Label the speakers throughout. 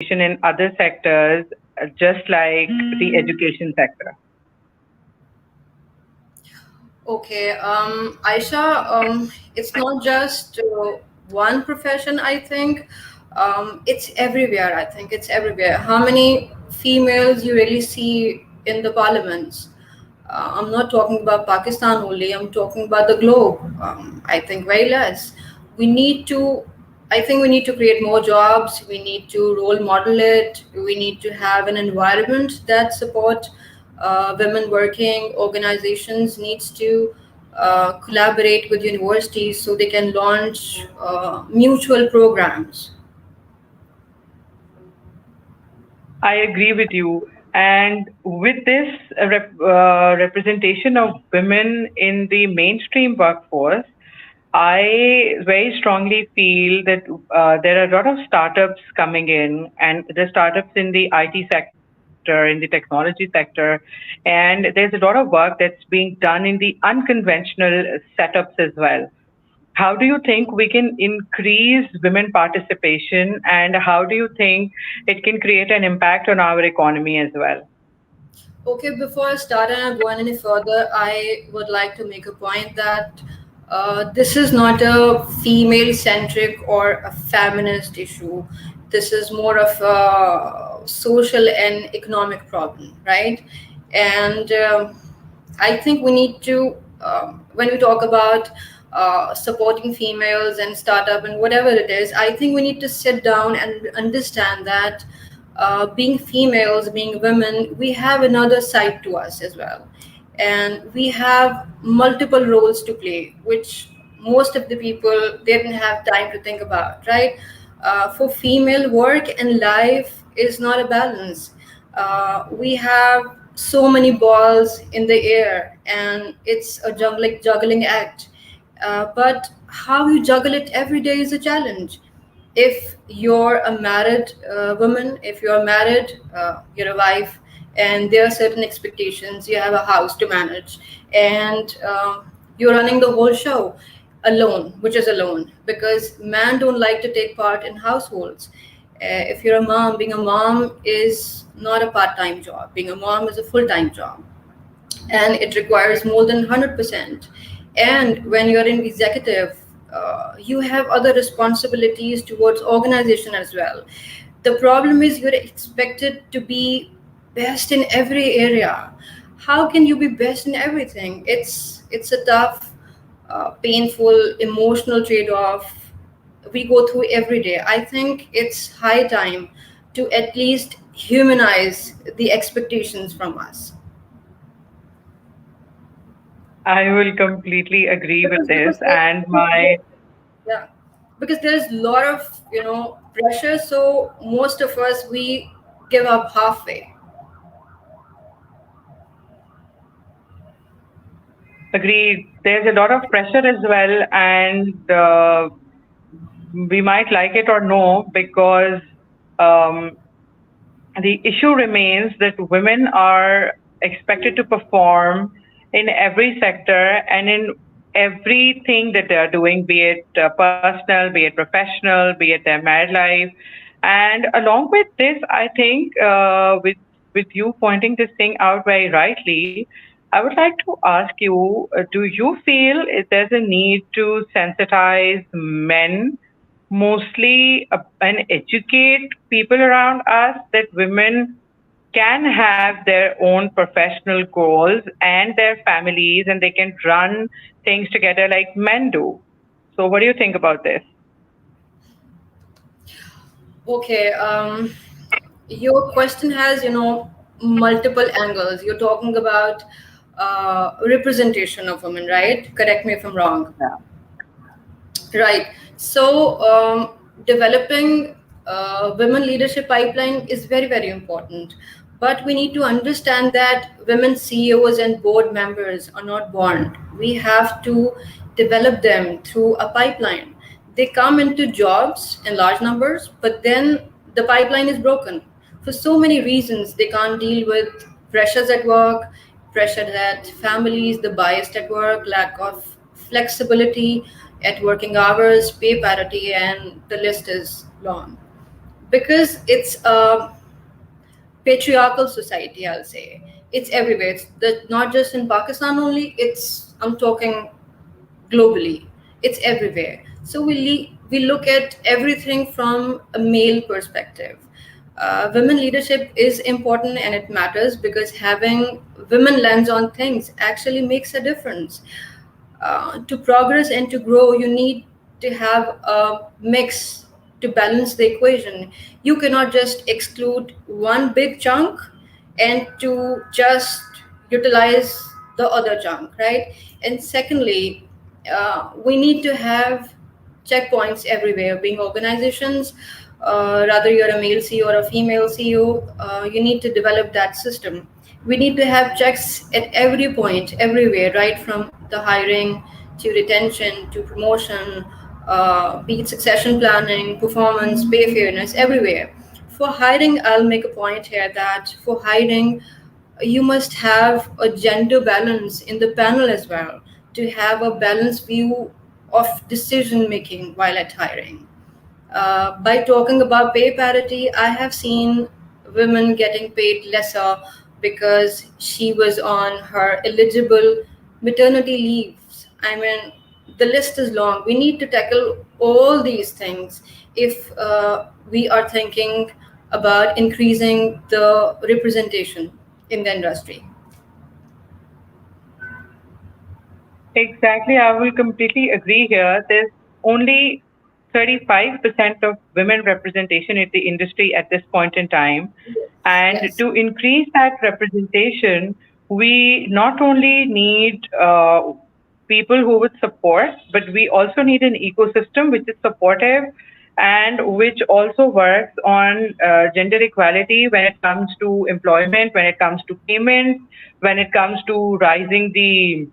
Speaker 1: in other sectors, just like the education sector?
Speaker 2: Okay, Aisha, it's not just one profession, I think. It's everywhere, I think. It's everywhere. How many females you really see in the parliaments? I'm not talking about Pakistan only, I'm talking about the globe. I think very less. We need to, I think we need to create more jobs, we need to role model it, we need to have an environment that support women working. Organizations needs to collaborate with universities so they can launch mutual programs.
Speaker 1: I agree with you. And with this representation of women in the mainstream workforce, I very strongly feel that there are a lot of startups coming in, and the startups in the IT sector, in the technology sector, and there's a lot of work that's being done in the unconventional setups as well. How do you think we can increase women participation, and how do you think it can create an impact on our economy as well?
Speaker 2: Okay, before I start and go on any further, I would like to make a point that this is not a female centric or a feminist issue. This is more of a social and economic problem, right? And I think we need to, when we talk about supporting females and startup and whatever it is, I think we need to sit down and understand that being females, being women, we have another side to us as well. And we have multiple roles to play, which most of the people they didn't have time to think about, right? For female, work and life is not a balance. We have so many balls in the air, and it's a juggling act. But how you juggle it every day is a challenge. If you're a married woman, if you're married, you're a wife, and there are certain expectations, you have a house to manage, and you're running the whole show alone, which is alone, because men don't like to take part in households. If you're a mom, being a mom is not a part-time job. Being a mom is a full-time job, and it requires more than 100%. And when you're in executive, you have other responsibilities towards organization as well. The problem is you're expected to be best in every area. How can you be best in everything? It's a tough, painful, emotional trade-off we go through every day. I think it's high time to at least humanize the expectations from us.
Speaker 1: I will completely agree with
Speaker 2: because
Speaker 1: this.
Speaker 2: because
Speaker 1: And my
Speaker 2: yeah, because there's a lot of pressure, so most of us we give up halfway.
Speaker 1: agreed, there's a lot of pressure as well, and we might like it or no, because um, the issue remains that women are expected to perform in every sector and in everything that they are doing, be it personal, be it professional, be it their married life. And along with this, I think with you pointing this thing out very rightly, I would like to ask you: do you feel there's a need to sensitize men mostly and educate people around us that women can have their own professional goals and their families, and they can run things together like men do? So, what do you think about this?
Speaker 2: Okay, your question has multiple angles. You're talking about representation of women, right? Correct me if I'm wrong.
Speaker 1: Yeah.
Speaker 2: Right. So, developing women leadership pipeline is very, very important. But we need to understand that women CEOs and board members are not born. We have to develop them through a pipeline. They come into jobs in large numbers, but then the pipeline is broken for so many reasons. They can't deal with pressures at work, pressure at families, the bias at work, lack of flexibility at working hours, pay parity, and the list is long. because it's a patriarchal society, I'll say. It's everywhere. Not just in Pakistan only. I'm talking globally. It's everywhere. So we look at everything from a male perspective. Women leadership is important and it matters because having women lens on things actually makes a difference. To progress and to grow, you need to have a mix to balance the equation. You cannot just exclude one big chunk and to just utilize the other chunk, right? And secondly, we need to have checkpoints everywhere, being organizations, rather you're a male CEO or a female CEO, you need to develop that system. We need to have checks at every point, everywhere, right from the hiring to retention to promotion, be it succession planning, performance, pay fairness, everywhere. For hiring, I'll make a point here that for hiring, you must have a gender balance in the panel as well to have a balanced view of decision making while at hiring. By talking about pay parity, I have seen women getting paid lesser because she was on her eligible maternity leaves. I mean, the list is long. We need to tackle all these things if we are thinking about increasing the representation in the industry.
Speaker 1: Exactly, I will completely agree here. There's only 35% of women representation in the industry at this point in time. And
Speaker 2: Yes.
Speaker 1: to increase that representation, we not only need people who would support, but we also need an ecosystem which is supportive and which also works on gender equality when it comes to employment, when it comes to payments, when it comes to rising the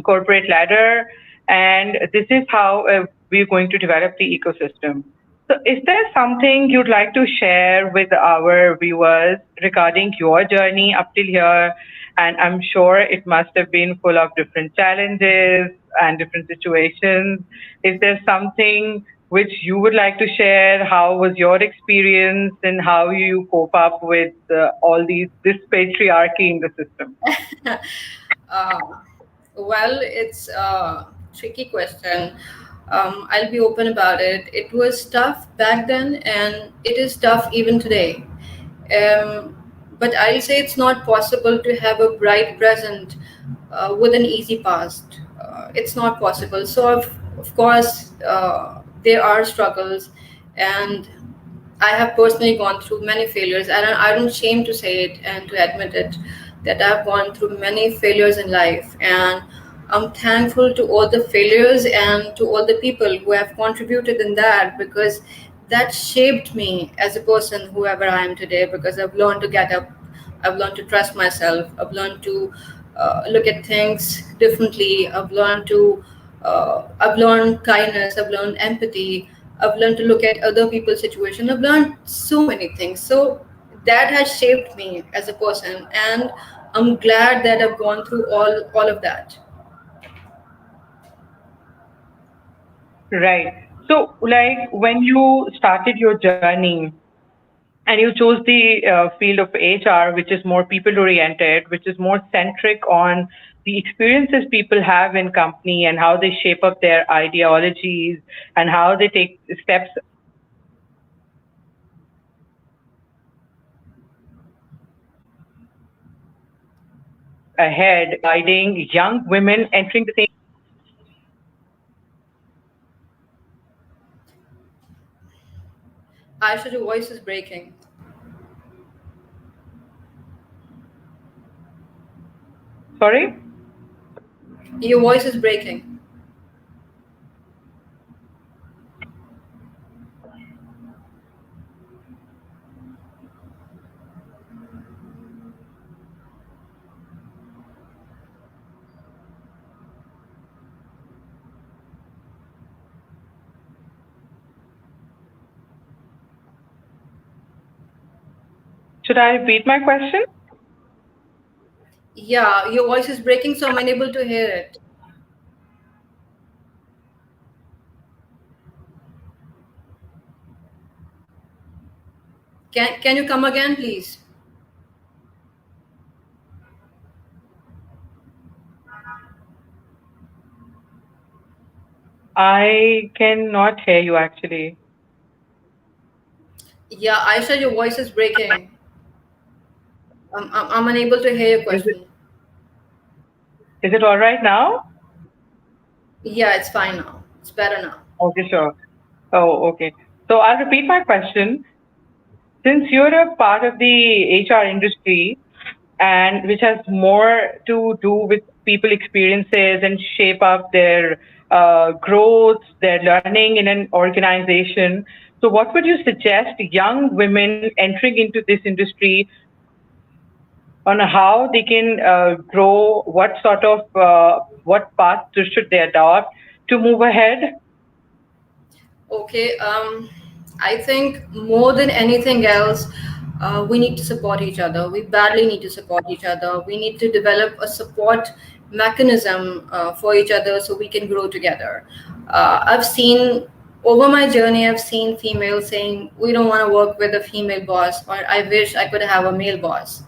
Speaker 1: corporate ladder, and this is how we're going to develop the ecosystem. So, is there something you'd like to share with our viewers regarding your journey up till here? And I'm sure it must have been full of different challenges and different situations. Is there something which you would like to share? How was your experience, and how you cope up with all these this patriarchy in the system?
Speaker 2: uh, well, it's a tricky question. I'll be open about it. It was tough back then, and it is tough even today. Um, but I'll say it's not possible to have a bright present with an easy past. It's not possible. So, of course, there are struggles, and I have personally gone through many failures, and I don't shame to say it and to admit it that I've gone through many failures in life, and I'm thankful to all the failures and to all the people who have contributed in that because that shaped me as a person, whoever I am today. Because I've learned to get up, I've learned to trust myself, I've learned to look at things differently, I've learned kindness, I've learned empathy, I've learned to look at other people's situation. I've learned so many things. So that has shaped me as a person, and I'm glad that I've gone through all of that.
Speaker 1: Right. So, like when you started your journey and you chose the field of HR, which is more people oriented, which is more centric on the experiences people have in company and how they shape up their ideologies and how they take steps ahead, guiding young women entering the same.
Speaker 2: Aisha, your voice is breaking.
Speaker 1: Sorry.
Speaker 2: Your voice is breaking.
Speaker 1: Should I repeat my question?
Speaker 2: Yeah, your voice is breaking, so I'm unable to hear it. Can you come again, please?
Speaker 1: I cannot hear you actually.
Speaker 2: Yeah, Aisha, your voice is breaking. I'm unable to hear your
Speaker 1: Is it
Speaker 2: question.
Speaker 1: is it all right now?
Speaker 2: Yeah, it's fine now. It's better now.
Speaker 1: Okay, sure. Oh, okay. So I'll repeat my question. Since you're a part of the HR industry and which has more to do with people experiences and shape up their growth, their learning in an organization. So what would you suggest young women entering into this industry on how they can grow, what sort of, what path should they adopt to move ahead?
Speaker 2: Okay, I think more than anything else, we need to support each other. We badly need to support each other. We need to develop a support mechanism for each other so we can grow together. I've seen over my journey, I've seen females saying, we don't want to work with a female boss, or I wish I could have a male boss.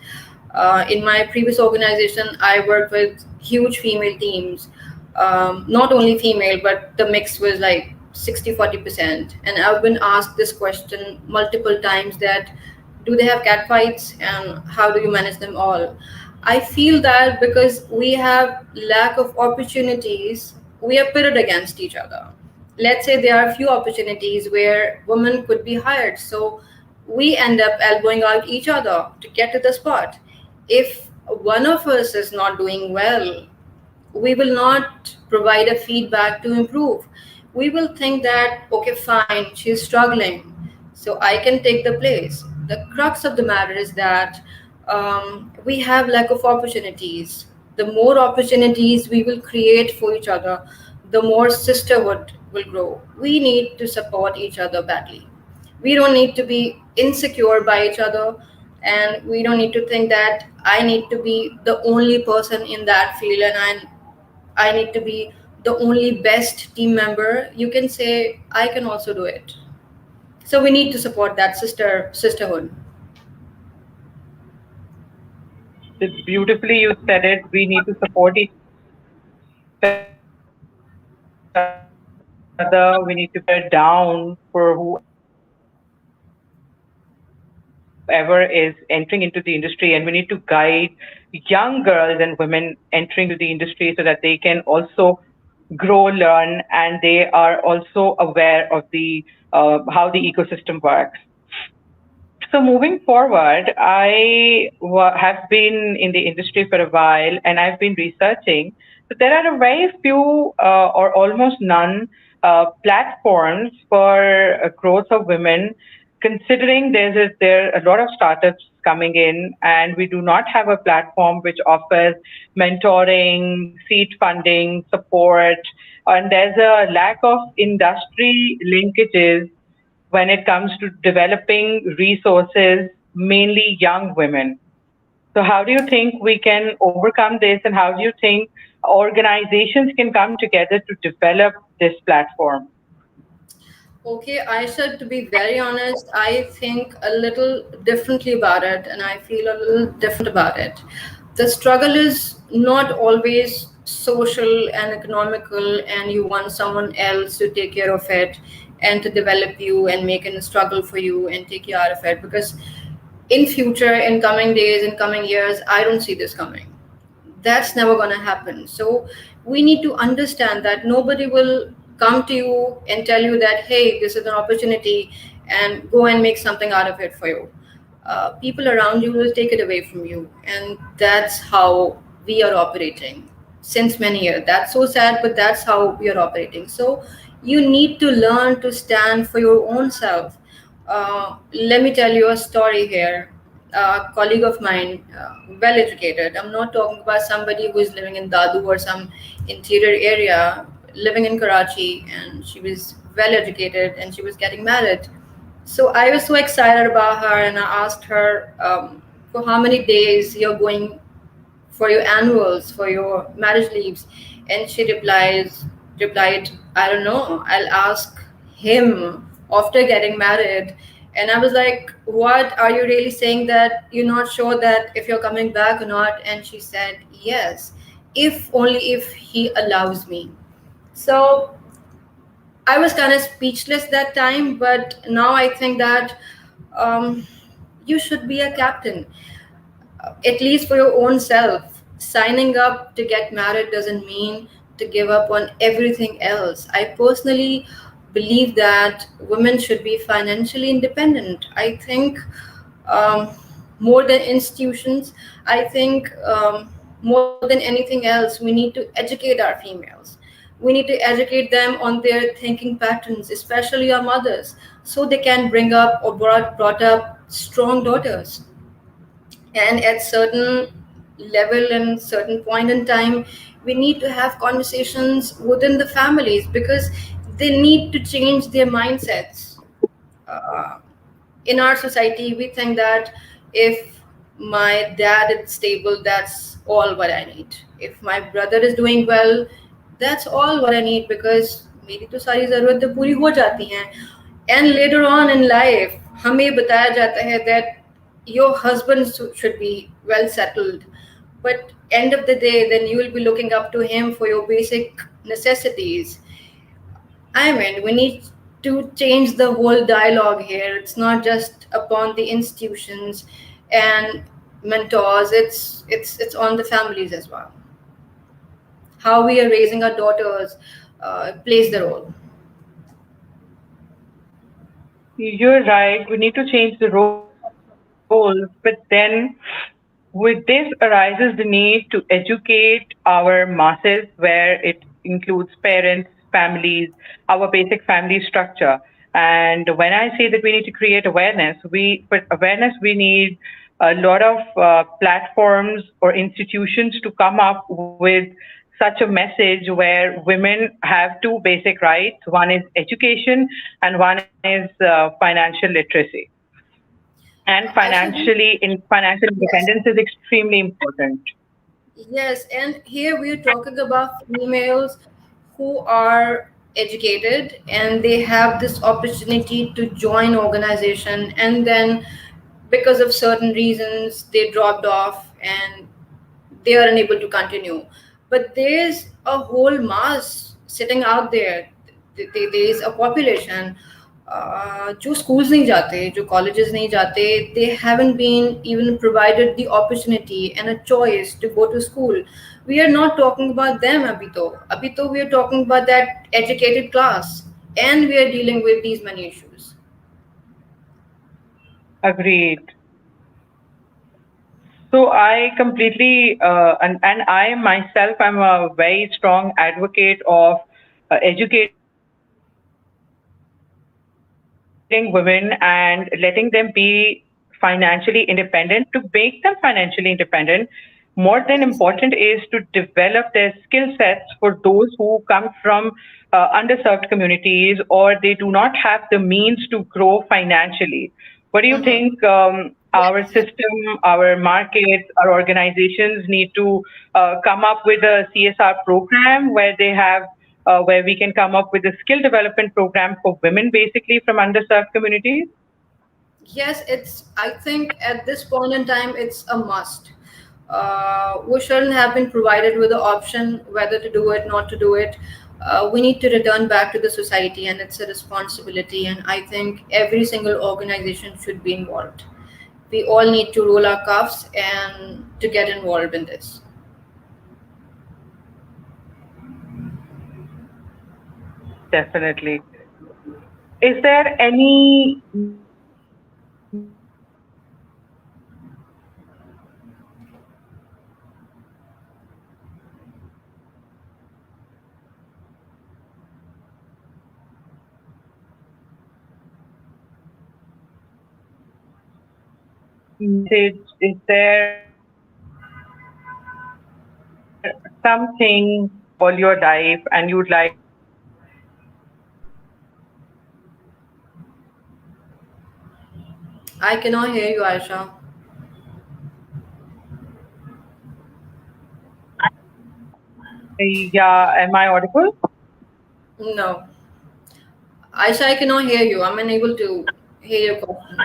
Speaker 2: In my previous organization, I worked with huge female teams, not only female, but the mix was like 60-40%. And I've been asked this question multiple times that do they have cat fights and how do you manage them all? I feel that because we have lack of opportunities, we are pitted against each other. Let's say there are few opportunities where women could be hired, so we end up elbowing out each other to get to the spot. If one of us is not doing well, we will not provide a feedback to improve. We will think that okay, fine, she's struggling, so I can take the place. The crux of the matter is that we have lack of opportunities. The more opportunities we will create for each other, the more sisterhood will grow. We need to support each other badly. We don't need to be insecure by each other, and we don't need to think that I need to be the only person in that field and I need to be the only best team member. You can say I can also do it. So we need to support that sisterhood.
Speaker 1: Beautifully, you said it. We need to support each other. We need to bear down for whoever is entering into the industry, and we need to guide young girls and women entering into the industry so that they can also grow, learn, and they are also aware of the how the ecosystem works. So moving forward, have been in the industry for a while and I've been researching. So there are a very few or almost none platforms for growth of women, considering there are a lot of startups coming in and we do not have a platform which offers mentoring, seed funding, support, and there's a lack of industry linkages when it comes to developing resources, mainly young women. So, how do you think we can overcome this, and how do you think organizations can come together to develop this platform?
Speaker 2: Okay, I said to be very honest, I think a little differently about it and I feel a little different about it. The struggle is not always social and economical, and you want someone else to take care of it and to develop you and make a struggle for you and take you out of it. Because in future, in coming days, in coming years, I don't see this coming. That's never going to happen. So we need to understand that nobody will come to you and tell you that hey, this is an opportunity and go and make something out of it for you. People around you will take it away from you, and that's how we are operating since many years. That's so sad, but that's how we are operating. So you need to learn to stand for your own self. Let me tell you a story here. A colleague of mine, well educated. I'm not talking about somebody who is living in Dadu or some interior area, living in Karachi, and she was well educated and she was getting married. So I was so excited about her, and I asked her for how many days you're going for your annuals, for your marriage leaves, and she replied, I don't know. I'll ask him after getting married, And I was like, what, are you really saying that you're not sure that if you're coming back or not? And she said, yes, if only if he allows me. So I was kind of speechless that time, but now I think that um, you should be a captain, at least for your own self. Signing up to get married doesn't mean to give up on everything else. I personally believe that women should be financially independent. I think um, more than institutions, I think more than anything else, we need to educate our females. We need to educate them on their thinking patterns, especially our mothers, so they can bring up or brought up strong daughters. And at certain level and certain point in time, we need to have conversations within the families because they need to change their mindsets. uh, in our society we think that if my dad is stable, that's all what I need. If my brother is doing well, that's all what I need, because मेरी तो सारी ज़रूरतें पूरी हो जाती हैं. And later on in life हमें बताया जाता है that your husband should be well settled, but end of the day then you will be looking up to him for your basic necessities. I mean, we need to change the whole dialogue here. It's not just upon the institutions and mentors. It's on the families as well. How we are raising our daughters plays the role.
Speaker 1: You're right. We need to change the roles, but then with this arises the need to educate our masses, where it includes parents, families, our basic family structure. And when I say that we need to create awareness, for awareness, we need a lot of platforms or institutions to come up with such a message where women have two basic rights. One is education, and one is financial literacy. And
Speaker 2: Aisha,
Speaker 1: financial
Speaker 2: yes.
Speaker 1: independence is extremely important.
Speaker 2: Yes, and here we're talking about females who are educated and they have this opportunity to join organization, and then because of certain reasons they dropped off and they are unable to continue. But there's a whole mass sitting out there. There is a population जो schools नहीं जाते, जो colleges नहीं जाते, they haven't been even provided the opportunity and a choice to go to school. We are not talking about them अभी तो we are talking about that educated class, and we are dealing with these many issues.
Speaker 1: Agreed. So I completely, and I myself am a very strong advocate of educating women and letting them be financially independent. To make them financially independent, more than important is to develop their skill
Speaker 2: Yes.
Speaker 1: sets for those who come from underserved communities, or they do not have the means to grow financially. What do you think? Our
Speaker 2: Mm-hmm.
Speaker 1: system, our
Speaker 2: Yes.
Speaker 1: markets, our organizations need to come up with a CSR program where we can come up with a skill development program for women, basically from underserved communities.
Speaker 2: Yes, it's. I think at this point in time, it's a must. We shouldn't have been provided with the option whether to do it, not to do it. We need to return back to the society, and it's a responsibility. And I think every single organization should be involved. We all need to roll our cuffs and to get involved in this.
Speaker 1: Definitely. Is there any message? Is there any message? Is there something all your life and you'd like to share with the women
Speaker 2: I cannot hear you, Aisha.
Speaker 1: Yeah, am I audible?
Speaker 2: No, Aisha, I cannot hear you. I'm unable to. hear your question.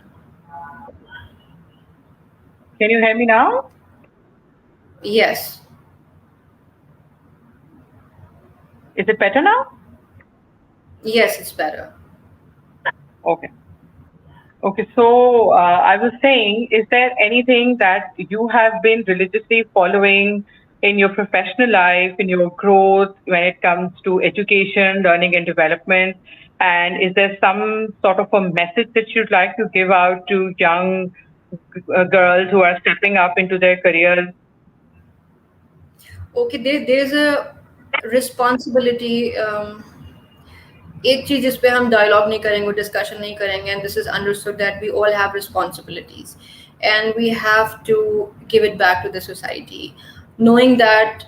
Speaker 1: Can you hear me now?
Speaker 2: Yes,
Speaker 1: Is it better now?
Speaker 2: yes, it's better.
Speaker 1: Okay. Okay, so I was saying, is there anything that you have been religiously following in your professional life, in your growth, when it comes to education, learning, and development? And is there some sort of a message that you'd like to give out to young girls who are stepping up into their careers?
Speaker 2: Okay, there's a responsibility. एक चीज जिस पे हम dialogue नहीं करेंगे, discussion नहीं करेंगे, and this is understood that we all have responsibilities and we have to give it back to the society, knowing that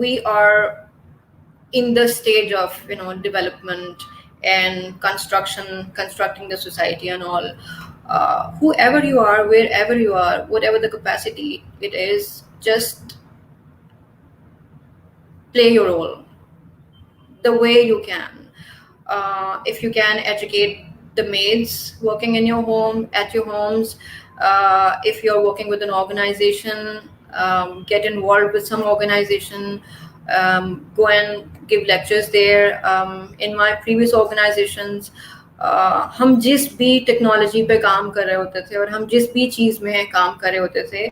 Speaker 2: we are in the stage of development and constructing the society and all. Whoever you are, wherever you are, whatever the capacity it is, just play your role the way you can. If you can educate the maids working in your home, at your homes, if you're working with an organization, get involved with some organization, go and give lectures there. In my previous organizations, हम जिस भी technology पे काम कर रहे होते थे और हम जिस भी चीज़ में काम कर रहे होते थे,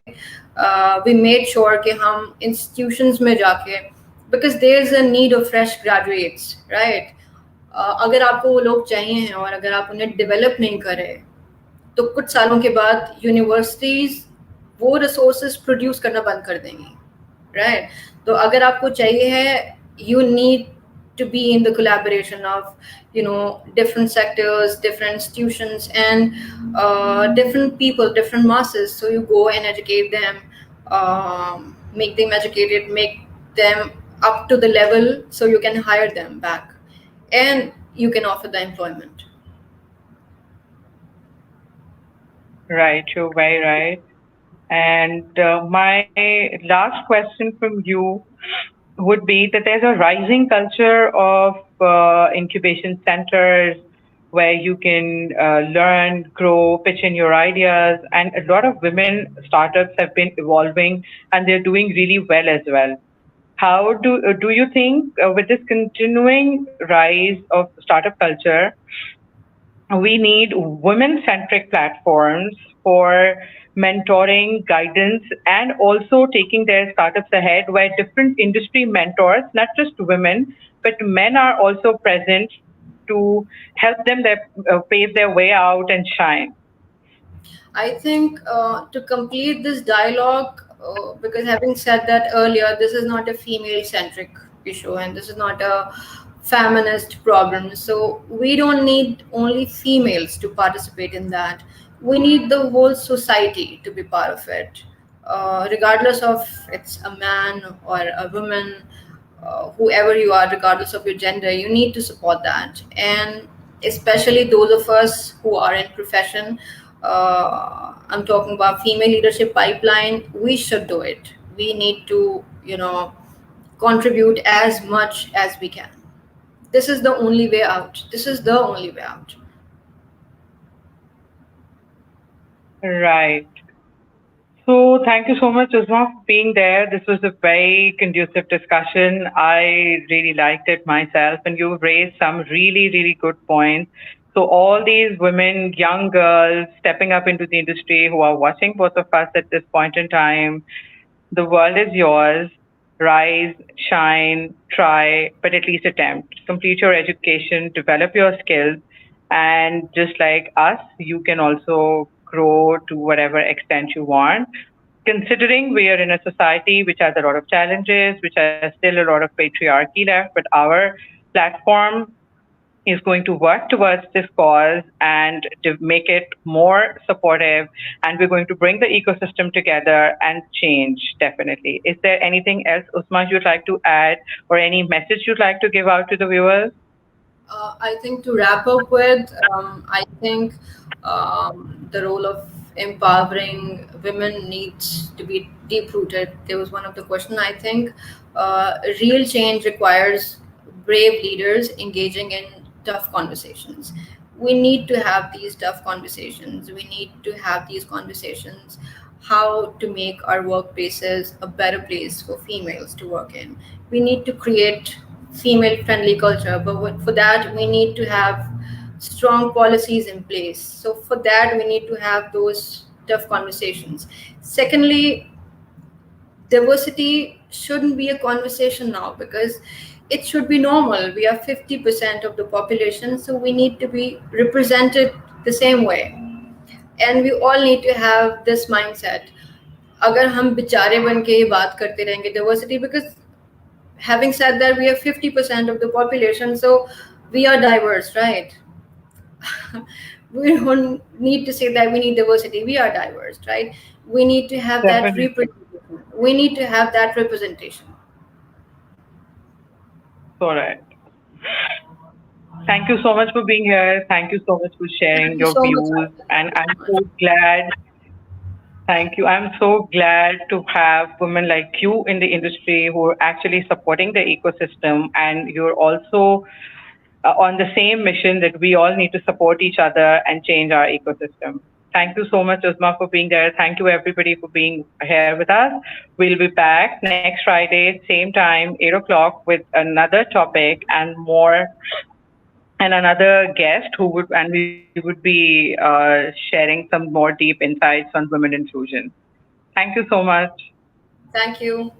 Speaker 2: वी मेड श्योर कि हम इंस्टीट्यूशंस में जाके, because there is a need of fresh graduates, right? अगर आपको वो लोग चाहिए हैं और अगर आप उन्हें डेवलप नहीं करें, तो कुछ सालों के बाद यूनिवर्सिटीज वो रिसोर्सेज प्रोड्यूस करना बंद कर देंगी, राइट? तो अगर आपको चाहिए है, you need to be in the collaboration of different sectors, different institutions, and different people, different masses. So you go and educate them, make them educated, make them up to the level so you can hire them back and you can offer the employment.
Speaker 1: Right, you're very right. And my last question from you would be that there's a rising culture of incubation centers where you can learn, grow, pitch in your ideas, and a lot of women startups have been evolving and they're doing really well as well. How do you think with this continuing rise of startup culture, we need women-centric platforms for mentoring, guidance, and also taking their startups ahead, where different industry mentors, not just women, but men are also present to help them pave their way out and shine.
Speaker 2: I think to complete this dialogue, because having said that earlier, this is not a female centric issue and this is not a feminist problem. So we don't need only females to participate in that. We need the whole society to be part of it, regardless of it's a man or a woman, whoever you are, regardless of your gender. You need to support that, and especially those of us who are in profession. I'm talking about female leadership pipeline. We should do it. We need to, contribute as much as we can. This is the only way out. This is the only way out.
Speaker 1: Right. So thank you so much, Uzma, for being there. This was a very conducive discussion. I really liked it myself, and you raised some really, really good points. So all these women, young girls stepping up into the industry who are watching both of us at this point in time, the world is yours. Rise, shine, try, but at least attempt. Complete your education, develop your skills, and just like us, you can also grow to whatever extent you want. Considering we are in a society which has a lot of challenges, which has still a lot of patriarchy left, but our platform is going to work towards this cause and to make it more supportive, and we're going to bring the ecosystem together and change, definitely. Is there anything else, Uzma, you'd like to add, or any message you'd like to give out to the viewers?
Speaker 2: I think to wrap up with, I think the role of empowering women needs to be deep rooted. There was one of the question. I think real change requires brave leaders engaging in tough conversations. we need to have these tough conversations. We need to have these conversations how to make our workplaces a better place for females to work in. We need to create female friendly culture, but for that we need to have strong policies in place. So for that we need to have those tough conversations. Secondly, diversity shouldn't be a conversation now because it should be normal. We are 50% of the population, so we need to be represented the same way. And we all need to have this mindset. अगर हम बेचारे बन के ही बात करते रहेंगे diversity, because having said that we are 50% of the population, so we are diverse, right? We don't need to say that we need diversity. We are diverse, right? We need to have that
Speaker 1: Definitely.
Speaker 2: we need to have that representation.
Speaker 1: Correct. Thank you so much for being here. Thank you so much for sharing
Speaker 2: Thank you
Speaker 1: your
Speaker 2: so much,
Speaker 1: views.
Speaker 2: Adil.
Speaker 1: And
Speaker 2: Thank you
Speaker 1: I'm
Speaker 2: so much.
Speaker 1: so glad. Thank you. I'm so glad to have women like you in the industry who are actually supporting the ecosystem, and you're also on the same mission that we all need to support each other and change our ecosystem. Thank you so much, Uzma, for being there. Thank you, everybody, for being here with us. We'll be back next Friday, same time, 8 o'clock, with another topic and more, and another guest who would, and we would be sharing some more deep insights on women inclusion. Thank you so much.
Speaker 2: Thank you.